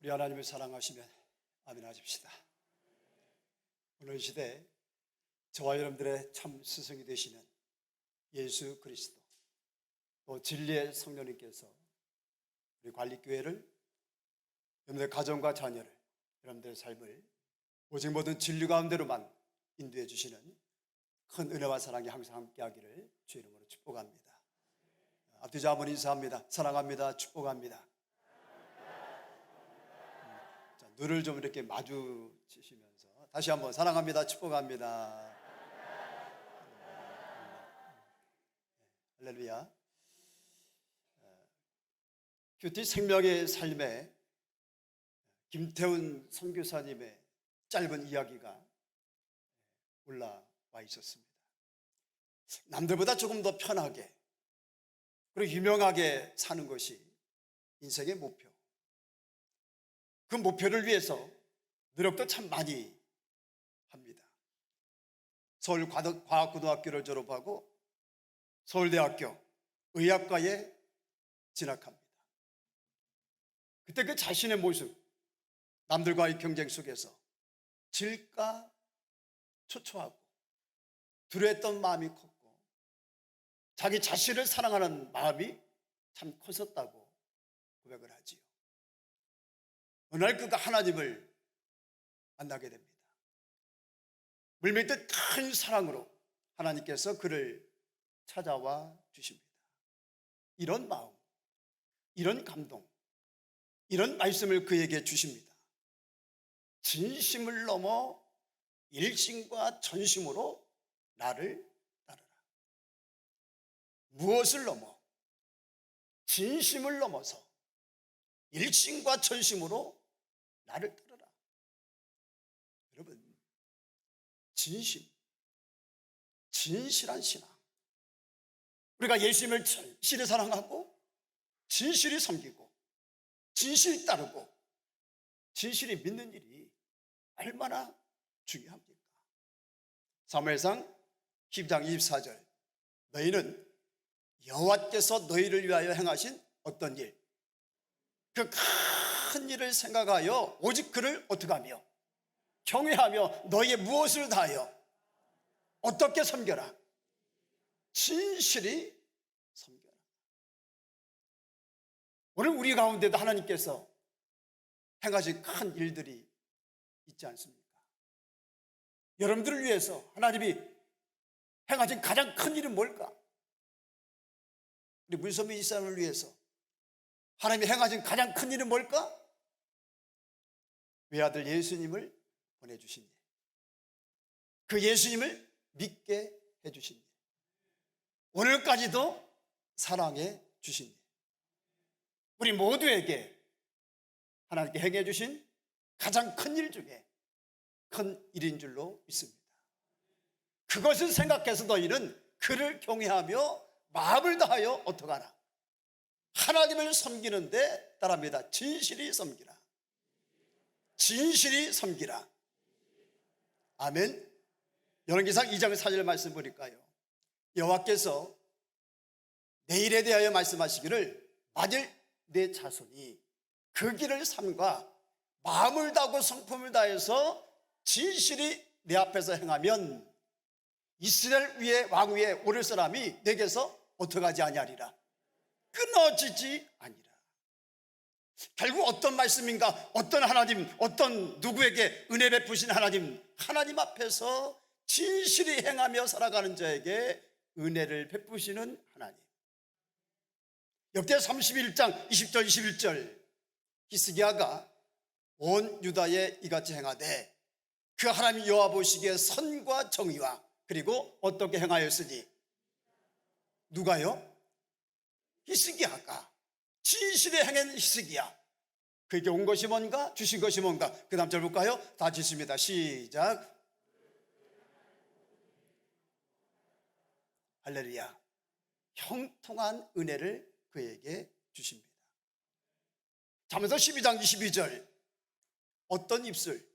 우리 하나님을 사랑하시면 아멘 하십시다. 오늘 시대 저와 여러분들의 참 스승이 되시는 예수 그리스도, 또 진리의 성령님께서 우리 관리교회를, 여러분들의 가정과 자녀를, 여러분들의 삶을 오직 모든 진리 가운데로만 인도해 주시는 큰 은혜와 사랑이 항상 함께하기를 주의 이름으로 축복합니다. 앞뒤자 한번 인사합니다. 사랑합니다. 축복합니다. 자, 눈을 좀 이렇게 마주치시면서 다시 한번 사랑합니다. 축복합니다. 할렐루야. 큐티 생명의 삶에 김태훈 선교사님의 짧은 이야기가 올라와 있었습니다. 남들보다 조금 더 편하게 그리고 유명하게 사는 것이 인생의 목표. 그 목표를 위해서 노력도 참 많이 합니다. 서울과학고등학교를 졸업하고 서울대학교 의학과에 진학합니다. 그때 그 자신의 모습, 남들과의 경쟁 속에서 질까 초초하고 두려웠던 마음이 컸고 자기 자신을 사랑하는 마음이 참 컸었다고 고백을 하지요. 어느 날 그가 하나님을 만나게 됩니다. 물밀듯 큰 사랑으로 하나님께서 그를 찾아와 주십니다. 이런 마음, 이런 감동, 이런 말씀을 그에게 주십니다. 진심을 넘어 일심과 전심으로 나를 따르라. 무엇을 넘어? 진심을 넘어서 일심과 전심으로 나를 따르라. 여러분, 진심, 진실한 신앙, 우리가 예수님을 진실히 사랑하고 진실히 섬기고 진실히 따르고 진실히 믿는 일이 얼마나 중요합니까? 사무엘상 10장 24절, 너희는 여호와께서 너희를 위하여 행하신 어떤 일, 그 큰 일을 생각하여 오직 그를 어떻게 하며 경외하며 너희의 무엇을 다하여 어떻게 섬겨라? 진실이 섬겨라. 오늘 우리 가운데도 하나님께서 행하신 큰 일들이 있지 않습니까? 여러분들을 위해서 하나님이 행하신 가장 큰 일은 뭘까? 우리 문선미 이사님을 위해서 하나님이 행하신 가장 큰 일은 뭘까? 외아들 예수님을 보내주신 일, 그 예수님을 믿게 해주신 일, 오늘까지도 사랑해 주신 일, 우리 모두에게 하나님께 행해 주신 가장 큰 일 중에 큰 일인 줄로 믿습니다. 그것을 생각해서 너희는 그를 경외하며 마음을 다하여 어떡하라? 하나님을 섬기는데 따릅니다. 진실이 섬기라. 진실이 섬기라. 아멘. 열왕기상 2장 4절 말씀 보니까요, 여호와께서 내 일에 대하여 말씀하시기를 만일 내 자손이 그 길을 삼가 마음을 다하고 성품을 다해서 진실이 내 앞에서 행하면 이스라엘 위에 왕 위에 오를 사람이 내게서 어떻게 하지 아니하리라? 끊어지지 아니라. 결국 어떤 말씀인가? 어떤 하나님, 어떤 누구에게 은혜 베푸신 하나님, 하나님 앞에서 진실이 행하며 살아가는 자에게 은혜를 베푸시는 하나님. 역대 31장 20절 21절, 히스기야가 온 유다에 이같이 행하되 그 하나님 여호와 보시기에 선과 정의와 그리고 어떻게 행하였으니, 누가요? 히스기야가 진실에 행한 히스기야. 그에게 온 것이 뭔가? 주신 것이 뭔가? 그 다음 절 볼까요? 다 짓습니다. 시작. 할렐루야. 형통한 은혜를 그에게 주십니다. 잠언서 12장 22절, 어떤 입술,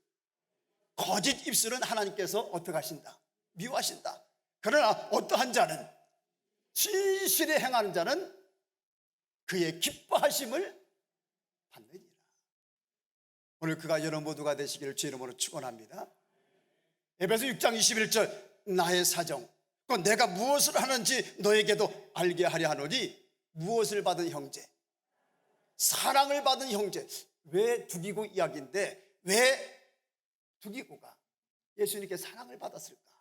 거짓 입술은 하나님께서 어떻게 하신다? 미워하신다. 그러나 어떠한 자는, 진실히 행하는 자는 그의 기뻐하심을 받느니라. 오늘 그가 여러분 모두가 되시기를 주 이름으로 축원합니다. 에베소 6장 21절 나의 사정 곧 내가 무엇을 하는지 너에게도 알게 하려 하노니 무엇을 받은 형제? 사랑을 받은 형제. 왜 두기고 이야기인데 왜 두기고가 예수님께 사랑을 받았을까?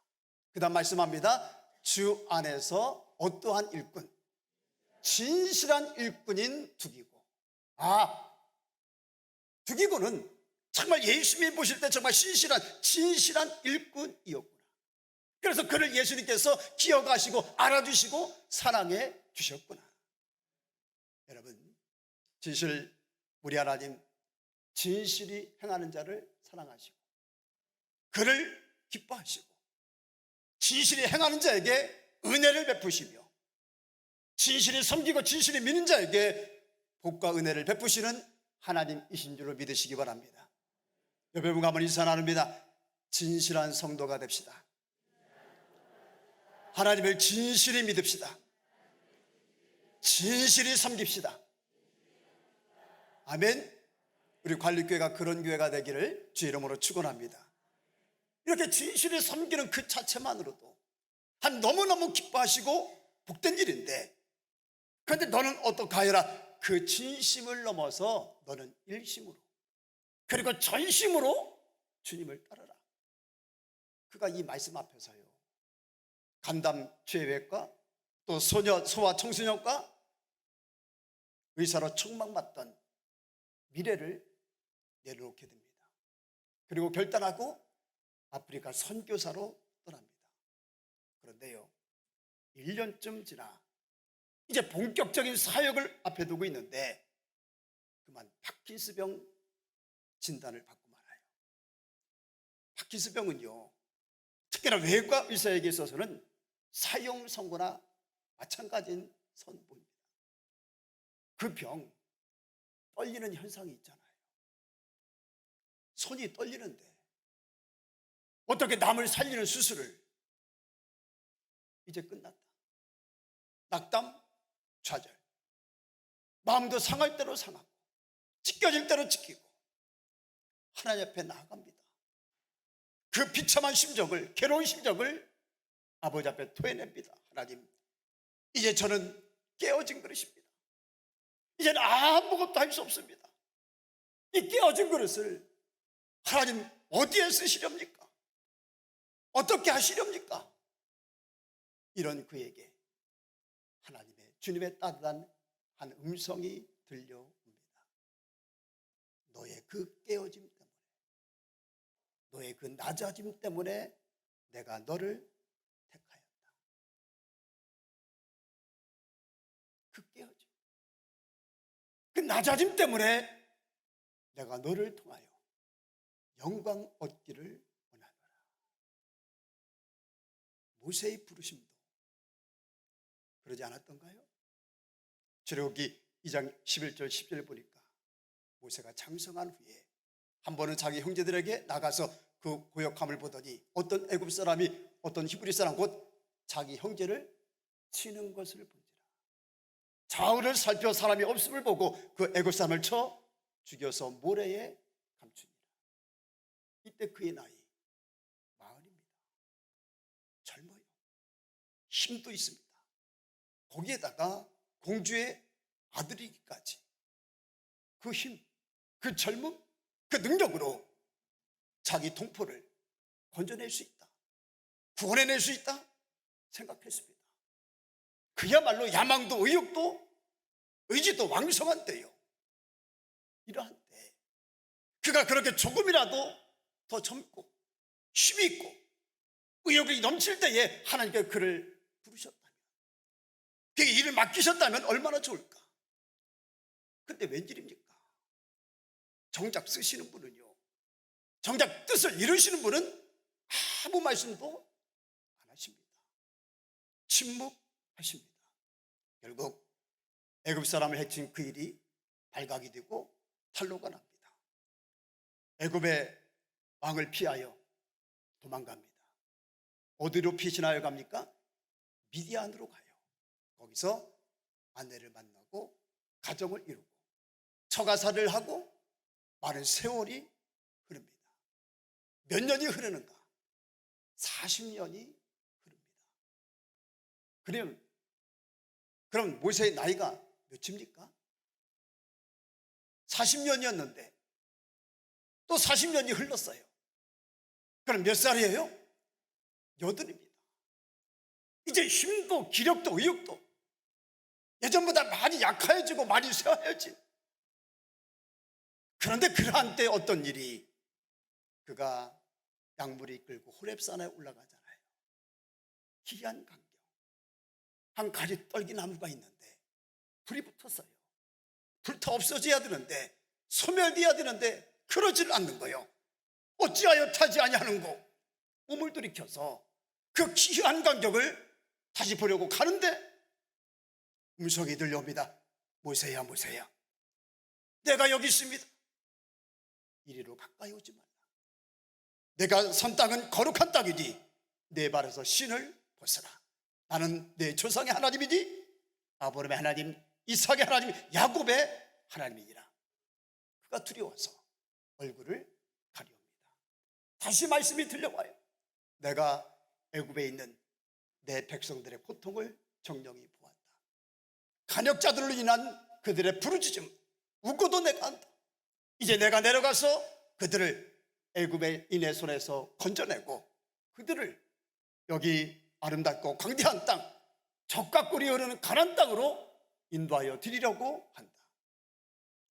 그 다음 말씀합니다. 주 안에서 어떠한 일꾼? 진실한 일꾼인 두기고. 두기고는 정말 예수님이 보실 때 정말 진실한 일꾼이었구나. 그래서 그를 예수님께서 기억하시고 알아주시고 사랑해 주셨구나. 여러분, 진실 우리 하나님 진실이 행하는 자를 사랑하시고 그를 기뻐하시고 진실이 행하는 자에게 은혜를 베푸시며 진실이 섬기고 진실이 믿는 자에게 복과 은혜를 베푸시는 하나님이신 줄로 믿으시기 바랍니다. 여러분 한번 인사 나눕니다. 진실한 성도가 됩시다. 하나님을 진실히 믿읍시다. 진실히 섬깁시다. 아멘. 우리 관리교회가 그런 교회가 되기를 주 이름으로 축원합니다. 이렇게 진실히 섬기는 그 자체만으로도 너무너무 기뻐하시고 복된 일인데, 그런데 너는 어떻게 하여라? 그 진심을 넘어서 너는 일심으로 그리고 전심으로 주님을 따르라. 그가 이 말씀 앞에서요, 간담 죄외과 또 소아 청소년과 의사로 촉망받던 미래를 내려놓게 됩니다. 그리고 결단하고 아프리카 선교사로 떠납니다. 그런데요, 1년쯤 지나 이제 본격적인 사역을 앞에 두고 있는데 그만 파킨스병 진단을 받고 말아요. 파킨스병은요, 특히나 외과 의사에게 있어서는 사형 선고나 마찬가지인 선고입니다. 그 병, 떨리는 현상이 있잖아요. 손이 떨리는데 어떻게 남을 살리는 수술을, 이제 끝났다. 낙담, 좌절. 마음도 상할 대로 상하고 찢겨질 대로 찢기고 하나님 앞에 나아갑니다. 그 비참한 심정을, 괴로운 심정을 아버지 앞에 토해냅니다. 하나님, 이제 저는 깨어진 그릇입니다. 이제는 아무것도 할 수 없습니다. 이 깨어진 그릇을 하나님 어디에 쓰시렵니까? 어떻게 하시렵니까? 이런 그에게 하나님의, 주님의 따뜻한 한 음성이 들려옵니다. 너의 그 깨어짐 때문에, 너의 그 낮아짐 때문에 내가 너를 택하였다. 그 깨어짐, 그 낮아짐 때문에 내가 너를 통하여 영광 얻기를 원하노라. 모세의 부르심도 그러지 않았던가요? 출애굽기 2장 11절 10절 보니까 모세가 장성한 후에 한 번은 자기 형제들에게 나가서 그 고역함을 보더니 어떤 애굽 사람이 어떤 히브리 사람 곧 자기 형제를 치는 것을 본지라. 좌우를 살펴 사람이 없음을 보고 그 애굽 사람을 쳐 죽여서 모래에 감추니라. 이때 그의 나이 40입니다. 젊어요. 힘도 있습니다. 거기에다가 공주의 아들이기까지 그 힘, 그 젊음, 그 능력으로 자기 동포를 건져낼 수 있다, 구원해낼 수 있다 생각했습니다. 그야말로 야망도 의욕도 의지도 왕성한 때요, 이러한 때 그가 그렇게 조금이라도 더 젊고 힘이 있고 의욕이 넘칠 때에 하나님께서 그를 부르셨다면, 그에게 일을 맡기셨다면 얼마나 좋을까. 근데 웬일입니까? 정작 쓰시는 분은요, 정작 뜻을 이루시는 분은 아무 말씀도 안 하십니다. 침묵하십니다. 결국 애굽 사람을 해친 그 일이 발각이 되고 탄로가 납니다. 애굽의 왕을 피하여 도망갑니다. 어디로 피신하여 갑니까? 미디안으로 가요. 거기서 아내를 만나고 가정을 이루고 처가살이를 하고 많은 세월이 몇 년이 흐르는가? 40년이 흐릅니다. 그럼 모세의 나이가 몇입니까? 40년이었는데 또 40년이 흘렀어요. 그럼 몇 살이에요? 8입니다. 이제 힘도 기력도 의욕도 예전보다 많이 약해지고 많이 쇠해지. 그런데 그러한 때 어떤 일이, 그가 양물이 이끌고 호렙산에 올라가잖아요. 희한 광경. 한 가지 떨기나무가 있는데 불이 붙었어요. 불타 없어져야 되는데, 소멸되어야 되는데 그러질 않는 거예요. 어찌하여 타지 아니하는고? 몸을 돌이켜서 그 귀한 광경을 다시 보려고 가는데 음성이 들려옵니다. 모세야, 모세야, 내가 여기 있습니다. 이리로 가까이 오지 말라. 내가 선 땅은 거룩한 땅이니 내 발에서 신을 벗어라. 나는 내 조상의 하나님이니 아브라함의 하나님, 이삭의 하나님, 야곱의 하나님이니라. 그가 두려워서 얼굴을 가려옵니다. 다시 말씀이 들려와요. 내가 애굽에 있는 내 백성들의 고통을 정령히 보았다. 간역자들로 인한 그들의 부르짖음, 웃고도 내가 안다. 이제 내가 내려가서 그들을 애굽의 인의 손에서 건져내고 그들을 여기 아름답고 광대한 땅, 젖과 꿀이 흐르는 가나안 땅으로 인도하여 드리려고 한다.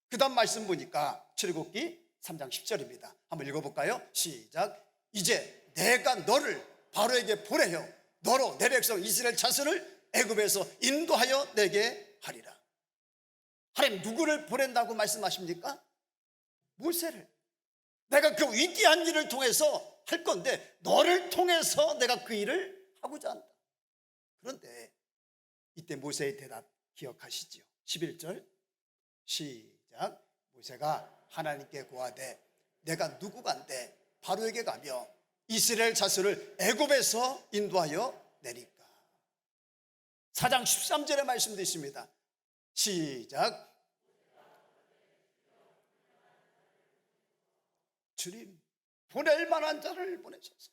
그 다음 말씀 보니까 출애굽기 3장 10절입니다. 한번 읽어볼까요? 시작. 이제 내가 너를 바로에게 보내어 너로 내 백성 이스라엘 자손을 애굽에서 인도하여 내게 하리라. 하나님 누구를 보낸다고 말씀하십니까? 모세를. 내가 그 위대한 일을 통해서 할 건데 너를 통해서 내가 그 일을 하고자 한다. 그런데 이때 모세의 대답 기억하시죠? 11절 시작. 모세가 하나님께 고하되 내가 누구간데 바로에게 가며 이스라엘 자손을 애굽에서 인도하여 내릴까? 4장 13절의 말씀도 있습니다. 시작. 주님, 보낼 만한 자를 보내소서.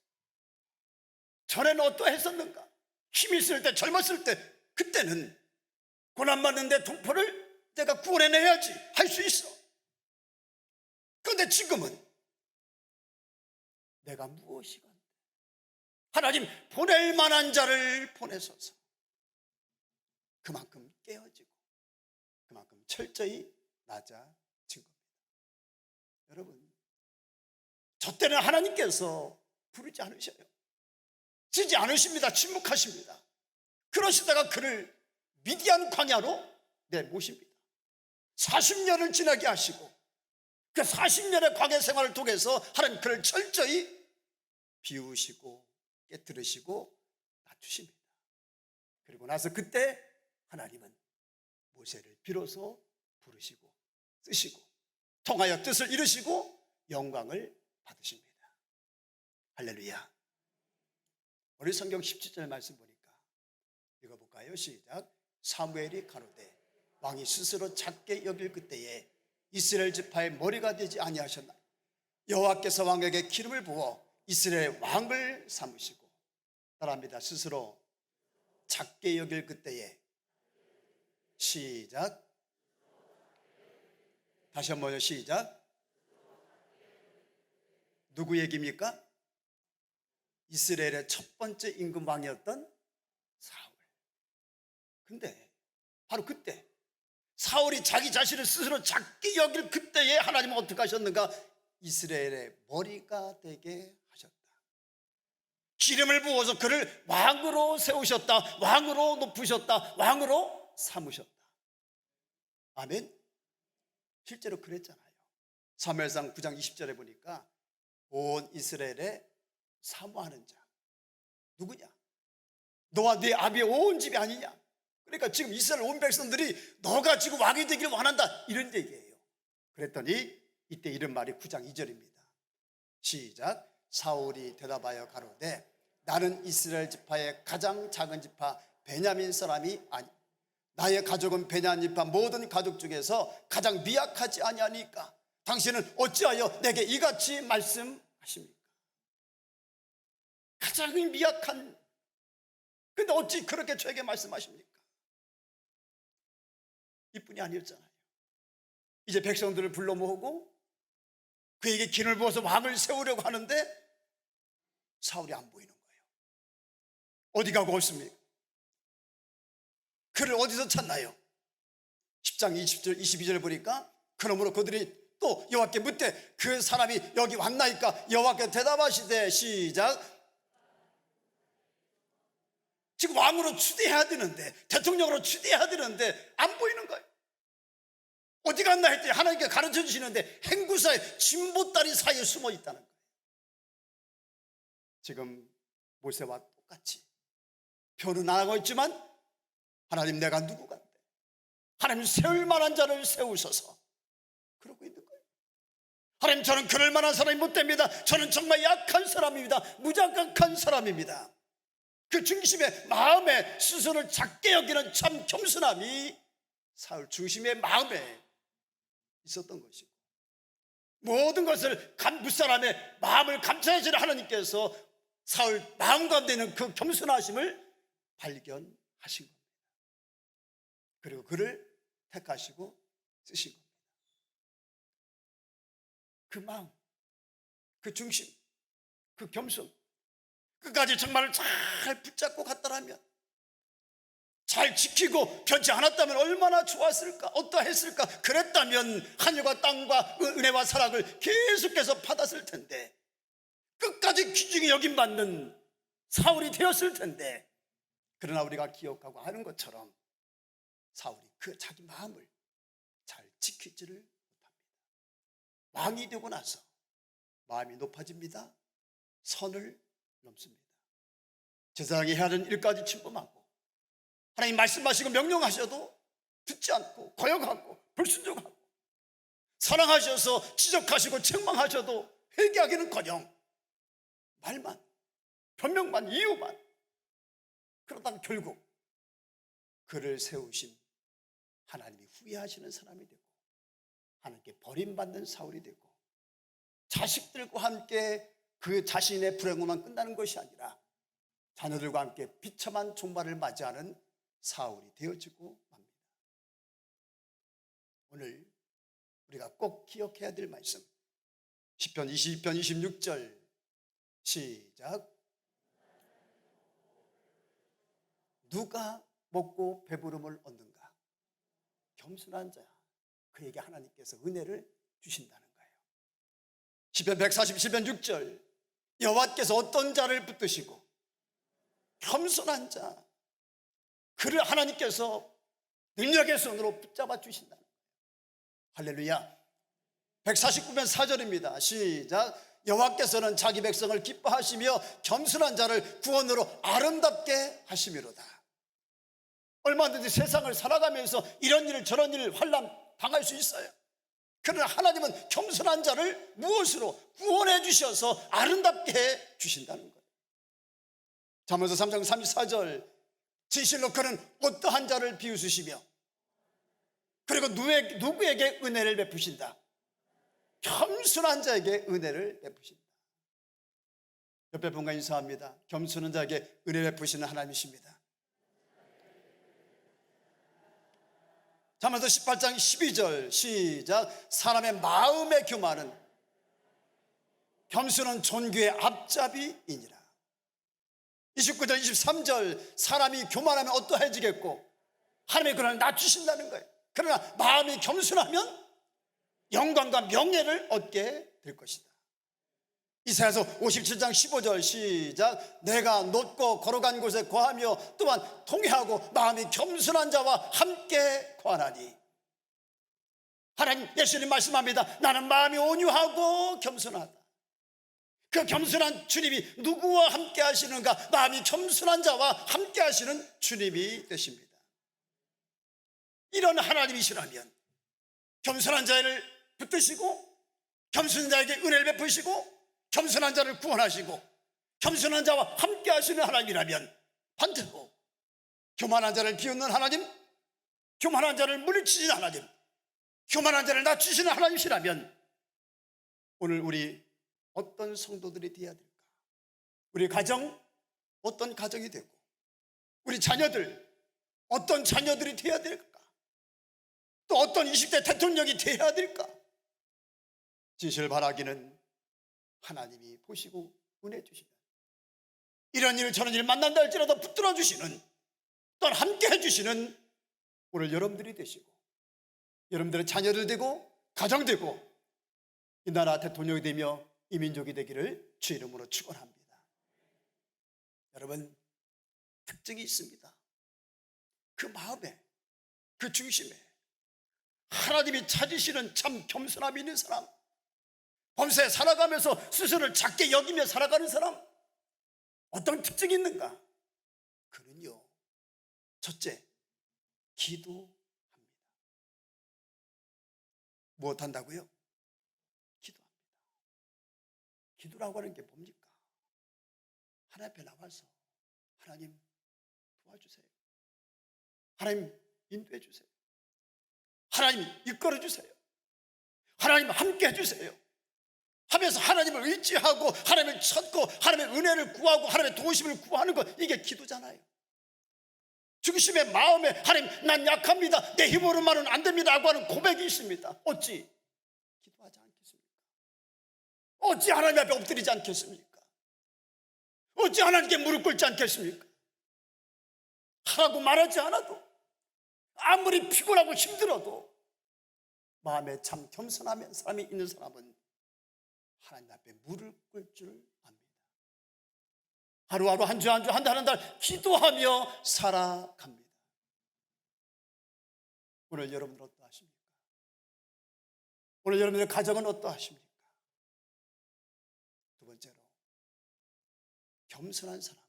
전에는 어떠했었는가? 힘이 있을 때, 젊었을 때, 그때는 고난받는 내 동포를 내가 구원해내야지 할 수 있어. 그런데 지금은 내가 무엇이가? 하나님, 보낼 만한 자를 보내소서. 그만큼 깨어지고 그만큼 철저히 낮아진 겁니다. 여러분, 저 때는 하나님께서 부르지 않으셔요. 지지 않으십니다. 침묵하십니다. 그러시다가 그를 미디안 광야로 내모십니다. 40년을 지나게 하시고 그 40년의 광야 생활을 통해서 하나님 그를 철저히 비우시고 깨뜨리시고 낮추십니다. 그리고 나서 그때 하나님은 모세를 비로소 부르시고 쓰시고 통하여 뜻을 이루시고 영광을 받으십니다. 할렐루야. 우리 성경 17절 말씀 보니까 읽어볼까요? 시작. 사무엘이 가로되 왕이 스스로 작게 여길 그때에 이스라엘 지파의 머리가 되지 아니하셨나? 여호와께서 왕에게 기름을 부어 이스라엘 왕을 삼으시고, 따라합니다. 스스로 작게 여길 그때에. 시작. 다시 한번요. 시작. 누구 얘기입니까? 이스라엘의 첫 번째 임금 왕이었던 사울. 근데 바로 그때 사울이 자기 자신을 스스로 작게 여길 그때에 하나님은 어떻게 하셨는가? 이스라엘의 머리가 되게 하셨다. 기름을 부어서 그를 왕으로 세우셨다. 왕으로 높으셨다. 왕으로 삼으셨다. 아멘. 실제로 그랬잖아요. 사무엘상 9장 20절에 보니까 온 이스라엘에 사모하는 자 누구냐? 너와 네 아비의 온 집이 아니냐? 그러니까 지금 이스라엘 온 백성들이 너가 지금 왕이 되기를 원한다, 이런 얘기예요. 그랬더니 이때 이런 말이 9장 2절입니다. 시작. 사울이 대답하여 가로되 나는 이스라엘 지파의 가장 작은 지파 베냐민 사람이 아니, 나의 가족은 베냐민 지파 모든 가족 중에서 가장 미약하지 아니하니까 당신은 어찌하여 내게 이같이 말씀하십니까? 가장 미약한, 근데 어찌 그렇게 저에게 말씀하십니까? 이뿐이 아니었잖아요. 이제 백성들을 불러 모으고 그에게 기름을 부어서 왕을 세우려고 하는데 사울이 안 보이는 거예요. 어디 가고 없습니까? 그를 어디서 찾나요? 10장 20절 22절 보니까 그러므로 그들이 또 여호와께 묻되 그 사람이 여기 왔나이까? 여호와께 대답하시되 시작. 지금 왕으로 추대해야 되는데, 대통령으로 추대해야 되는데 안 보이는 거예요. 어디 갔나 했더니 하나님께 가르쳐 주시는데 행구사의 진보다리 사이에 숨어 있다는 거예요. 지금 모세와 똑같이 표는 안 하고 있지만 하나님, 내가 누구 같대? 하나님, 세울 만한 자를 세우소서. 그러고 있는 거예요. 하나님, 저는 그럴 만한 사람이 못 됩니다. 저는 정말 약한 사람입니다. 무자각한 사람입니다. 그 중심의 마음에 스스로를 작게 여기는 참 겸손함이 사울 중심의 마음에 있었던 것이고, 모든 것을 무사람의 마음을 감찰하시는 하나님께서 사울 마음 가운데 있는 그 겸손하심을 발견하신 겁니다. 그리고 그를 택하시고 쓰신 겁니다. 그 마음, 그 중심, 그 겸손, 끝까지 정말 잘 붙잡고 갔다라면, 잘 지키고 변치 않았다면 얼마나 좋았을까, 어떠했을까. 그랬다면 하늘과 땅과 은혜와 사랑을 계속해서 받았을 텐데, 끝까지 귀중히 여김받는 사울이 되었을 텐데, 그러나 우리가 기억하고 아는 것처럼 사울이 그 자기 마음을 잘 지키지를 못합니다. 왕이 되고 나서 마음이 높아집니다. 선을 넘습니다. 제사장이 해야 하는 일까지 침범하고, 하나님 말씀하시고 명령하셔도 듣지 않고 거역하고 불순종하고, 사랑하셔서 지적하시고 책망하셔도 회개하기는커녕 말만, 변명만, 이유만. 그러다 결국 그를 세우신 하나님이 후회하시는 사람이 되고, 하나님께 버림받는 사울이 되고, 자식들과 함께 그 자신의 불행으로만 끝나는 것이 아니라 자녀들과 함께 비참한 종말을 맞이하는 사울이 되어지고 맙니다. 오늘 우리가 꼭 기억해야 될 말씀, 시편 22편 26절 시작. 누가 먹고 배부름을 얻는가? 겸손한 자야. 그에게 하나님께서 은혜를 주신다는 거예요. 시편 147편 6절 여호와께서 어떤 자를 붙드시고 겸손한 자, 그를 하나님께서 능력의 손으로 붙잡아 주신다는 거예요. 할렐루야. 149편 4절입니다. 시작. 여호와께서는 자기 백성을 기뻐하시며 겸손한 자를 구원으로 아름답게 하심이로다. 얼마든지 세상을 살아가면서 이런 일 저런 일 환난 당할 수 있어요. 그러나 하나님은 겸손한 자를 무엇으로 구원해 주셔서 아름답게 해 주신다는 거예요. 잠언서 3장 34절 진실로 그는 어떠한 자를 비웃으시며 그리고 누구에게 은혜를 베푸신다? 겸손한 자에게 은혜를 베푸신다. 옆에 분과 인사합니다. 겸손한 자에게 은혜 베푸시는 하나님이십니다. 잠언서 18장 12절 시작. 사람의 마음의 교만은 겸손은 존귀의 앞잡이이니라. 29절 23절 사람이 교만하면 어떠해지겠고 하나님의 그를 낮추신다는 거예요. 그러나 마음이 겸손하면 영광과 명예를 얻게 될 것이다. 이사야서 57장 15절 시작. 내가 높고 걸어간 곳에 거하며 또한 통회하고 마음이 겸손한 자와 함께 거하나니. 하나님, 예수님 말씀합니다. 나는 마음이 온유하고 겸손하다. 그 겸손한 주님이 누구와 함께 하시는가? 마음이 겸손한 자와 함께 하시는 주님이 되십니다. 이런 하나님이시라면 겸손한 자를 붙드시고 겸손한 자에게 은혜를 베푸시고 겸손한 자를 구원하시고 겸손한 자와 함께 하시는 하나님이라면 반대로 교만한 자를 비웃는 하나님, 교만한 자를 물리치시는 하나님, 교만한 자를 낮추시는 하나님이시라면 오늘 우리 어떤 성도들이 되어야 될까? 우리 가정, 어떤 가정이 되고 우리 자녀들 어떤 자녀들이 되어야 될까? 또 어떤 20대 대통령이 되어야 될까? 진실 바라기는 하나님이 보시고 은혜 주시는 이런 일 저런 일 만난다 할지라도 붙들어 주시는 또한 함께 해주시는 오늘 여러분들이 되시고 여러분들의 자녀들 되고 가정 되고 이 나라 대통령이 되며 이 민족이 되기를 주 이름으로 축원합니다. 여러분, 특징이 있습니다. 그 마음에, 그 중심에 하나님이 찾으시는 참 겸손함이 있는 사람, 범사에 살아가면서 스스로를 작게 여기며 살아가는 사람, 어떤 특징이 있는가? 그는요, 첫째, 기도합니다. 무엇한다고요? 기도합니다. 기도라고 하는 게 뭡니까? 하나님 앞에 나와서 하나님 도와주세요. 하나님 인도해 주세요. 하나님 이끌어 주세요. 하나님 함께 해주세요 하면서 하나님을 의지하고 하나님을 찾고 하나님의 은혜를 구하고 하나님의 도우심을 구하는 것, 이게 기도잖아요. 중심의 마음에 하나님 난 약합니다, 내 힘으로만은 안 됩니다 하고 하는 고백이 있습니다. 어찌 기도하지 않겠습니까? 어찌 하나님 앞에 엎드리지 않겠습니까? 어찌 하나님께 무릎 꿇지 않겠습니까? 하라고 말하지 않아도, 아무리 피곤하고 힘들어도 마음에 참 겸손하면 사람이 있는 사람은 하나님 앞에 무릎 꿇을 줄 압니다. 하루하루 한 주 한 주 한 달 한 달 기도하며 살아갑니다. 오늘 여러분들 어떠하십니까? 오늘 여러분들의 가정은 어떠하십니까? 두 번째로, 겸손한 사람은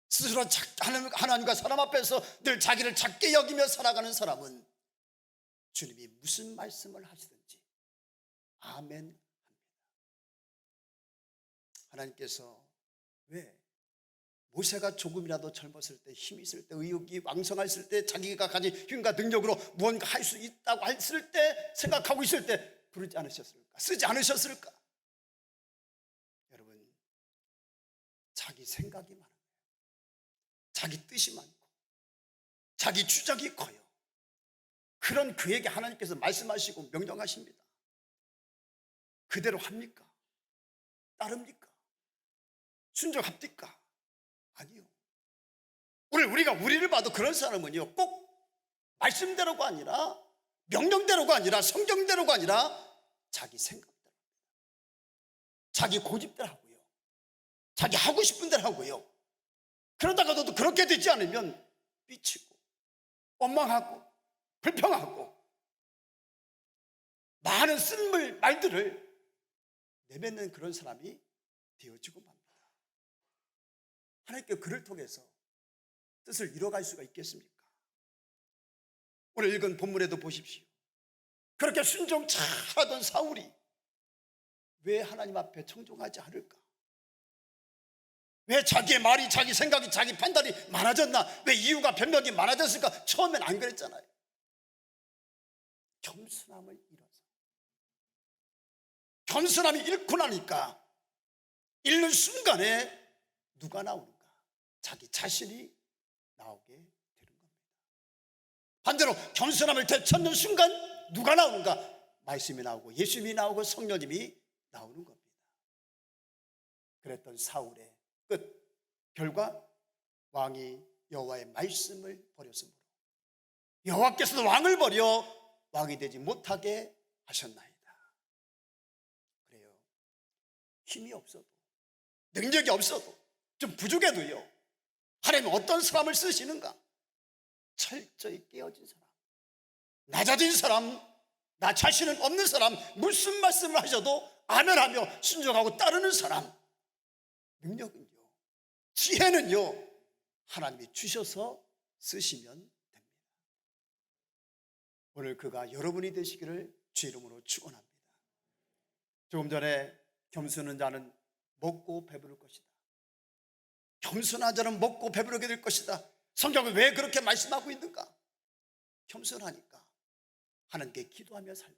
스스로 하나님과 사람 앞에서 늘 자기를 작게 여기며 살아가는 사람은 주님이 무슨 말씀을 하시든지 아멘 합니다. 하나님께서 왜 모세가 조금이라도 젊었을 때, 힘이 있을 때, 의욕이 왕성했을 때, 자기가 가진 힘과 능력으로 무언가 할 수 있다고 했을 때, 생각하고 있을 때 부르지 않으셨을까? 쓰지 않으셨을까? 여러분, 자기 생각이 많아요. 자기 뜻이 많고 자기 주장이 커요. 그런 그에게 하나님께서 말씀하시고 명령하십니다. 그대로 합니까? 따릅니까? 순종합니까? 아니요. 우리가 우리를 봐도 그런 사람은요, 꼭 말씀대로가 아니라, 명령대로가 아니라, 성경대로가 아니라 자기 생각대로, 자기 고집대로 하고요, 자기 하고 싶은 대로 하고요. 그러다가도 그렇게 되지 않으면 삐치고 원망하고 불평하고 많은 쓴물 말들을 내뱉는 그런 사람이 되어지고 맙니다. 하나님께 그를 통해서 뜻을 이뤄갈 수가 있겠습니까? 오늘 읽은 본문에도 보십시오. 그렇게 순종 잘하던 사울이 왜 하나님 앞에 청종하지 않을까? 왜 자기의 말이, 자기 생각이, 자기 판단이 많아졌나? 왜 이유가 변명이 많아졌을까? 처음엔 안 그랬잖아요. 겸손함을 잃어서, 겸손함이 잃고 나니까 잃는 순간에 누가 나오는가? 자기 자신이 나오게 되는 겁니다. 반대로 겸손함을 되찾는 순간 누가 나오는가? 말씀이 나오고 예수님이 나오고 성령님이 나오는 겁니다. 그랬던 사울의 끝 결과, 왕이 여호와의 말씀을 버렸으므로 여호와께서도 왕을 버려 왕이 되지 못하게 하셨나이다. 그래요. 힘이 없어도, 능력이 없어도, 좀 부족해도요, 하나님은 어떤 사람을 쓰시는가? 철저히 깨어진 사람, 낮아진 사람, 나 자신은 없는 사람, 무슨 말씀을 하셔도 아멘하며 순종하고 따르는 사람. 능력은요, 지혜는요, 하나님이 주셔서 쓰시면 됩니다. 오늘 그가 여러분이 되시기를 주 이름으로 축원합니다. 조금 전에 겸손한 자는 먹고 배부를 것이다, 겸손한 자는 먹고 배부르게 될 것이다. 성경은 왜 그렇게 말씀하고 있는가? 겸손하니까 하나님께 기도하며 살고요,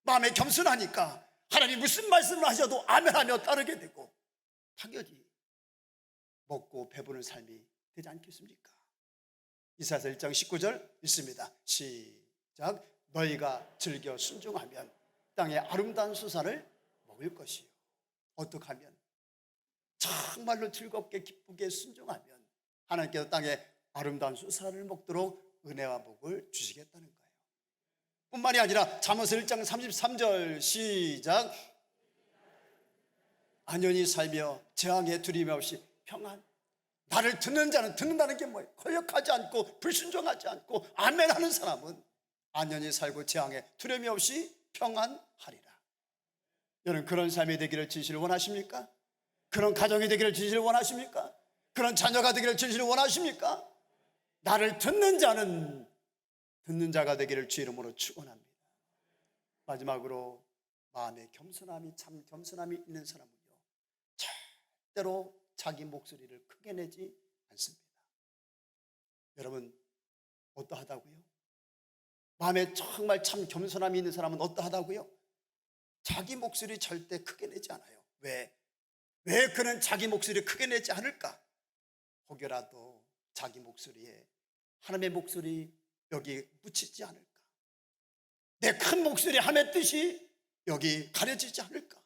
마음에 겸손하니까 하나님 무슨 말씀을 하셔도 아멘하며 따르게 되고, 당연히 먹고 배부른 삶이 되지 않겠습니까? 이사야서 1장 19절 있습니다. 시작. 너희가 즐겨 순종하면 땅의 아름다운 수산을 먹을 것이요. 어떻게 하면? 정말로 즐겁게 기쁘게 순종하면 하나님께서 땅에 아름다운 수산을 먹도록 은혜와 복을 주시겠다는 거예요. 뿐만이 아니라 잠언서 1장 33절 시작. 안연히 살며 재앙에 두려움 없이 평안. 나를 듣는 자는, 듣는다는 게 뭐예요? 거역하지 않고 불순종하지 않고 아멘하는 사람은 안연히 살고 재앙에 두려움이 없이 평안하리라. 여러분, 그런 삶이 되기를 진실을 원하십니까? 그런 가정이 되기를 진실을 원하십니까? 그런 자녀가 되기를 진실을 원하십니까? 나를 듣는 자는 듣는 자가 되기를 주 이름으로 축원합니다. 마지막으로 마음의 겸손함이, 참 겸손함이 있는 사람은요, 절대로 자기 목소리를 크게 내지 않습니다. 여러분, 어떠하다고요? 마음에 정말 참 겸손함이 있는 사람은 어떠하다고요? 자기 목소리 절대 크게 내지 않아요. 왜 그는 자기 목소리 크게 내지 않을까? 혹여라도 자기 목소리에 하나님의 목소리 여기 묻히지 않을까? 내 큰 목소리 하나님의 뜻이 여기 가려지지 않을까?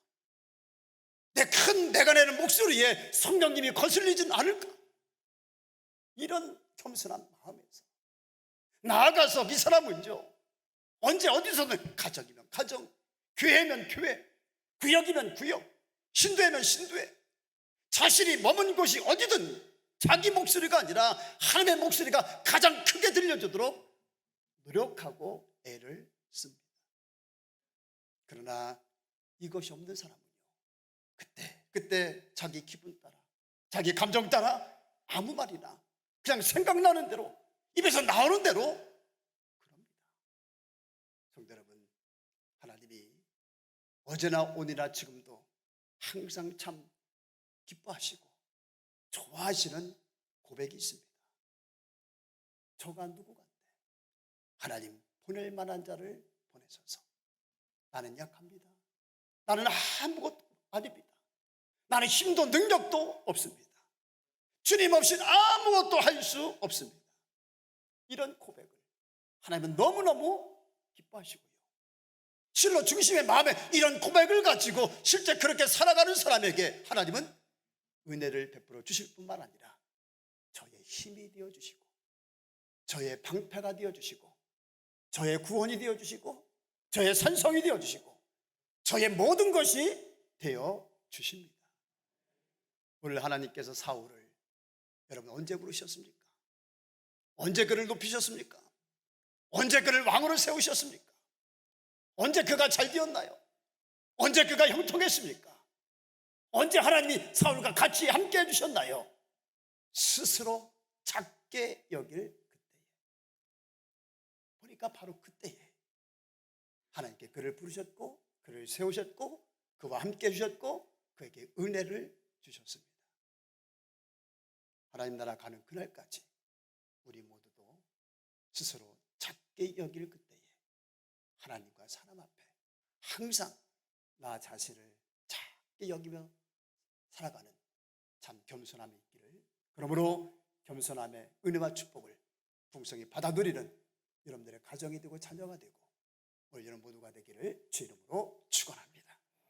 내가 내는 목소리에 성령님이 거슬리진 않을까? 이런 겸손한 마음에서 나아가서 이 사람은요, 언제 어디서든 가정이면 가정, 교회면 교회, 구역이면 구역, 신도회면 신도회, 자신이 머문 곳이 어디든 자기 목소리가 아니라 하나님의 목소리가 가장 크게 들려주도록 노력하고 애를 씁니다. 그러나 이것이 없는 사람은요, 그때 자기 기분 따라, 자기 감정 따라 아무 말이나 그냥 생각나는 대로, 입에서 나오는 대로 그럽니다. 성도 여러분, 하나님이 어제나 오늘이나 지금도 항상 참 기뻐하시고 좋아하시는 고백이 있습니다. 저가 누구 같대? 하나님 보낼 만한 자를 보내셔서 나는 약합니다. 나는 아무것도 아닙니다. 나는 힘도 능력도 없습니다. 주님 없이는 아무것도 할 수 없습니다. 이런 고백을 하나님은 너무너무 기뻐하시고요, 실로 중심의 마음에 이런 고백을 가지고 실제 그렇게 살아가는 사람에게 하나님은 은혜를 베풀어 주실 뿐만 아니라 저의 힘이 되어주시고, 저의 방패가 되어주시고, 저의 구원이 되어주시고, 저의 산성이 되어주시고, 저의 모든 것이 되어주십니다. 오늘 하나님께서 사울을 여러분 언제 부르셨습니까? 언제 그를 높이셨습니까? 언제 그를 왕으로 세우셨습니까? 언제 그가 잘 되었나요? 언제 그가 형통했습니까? 언제 하나님이 사울과 같이 함께 해주셨나요? 스스로 작게 여길 그때에, 보니까 바로 그때에 하나님께 그를 부르셨고, 그를 세우셨고, 그와 함께 해주셨고, 그에게 은혜를 주셨습니다. 하나님 나라 가는 그날까지 우리 모두도 스스로 작게 여길 그때에 하나님과 사람 앞에 항상 나 자신을 작게 여기며 살아가는 참 겸손함이 있기를, 그러므로 겸손함의 은혜와 축복을 풍성히 받아 누리는 여러분들의 가정이 되고 자녀가 되고 우리 여러분 모두가 되기를 주 이름으로 축원합니다.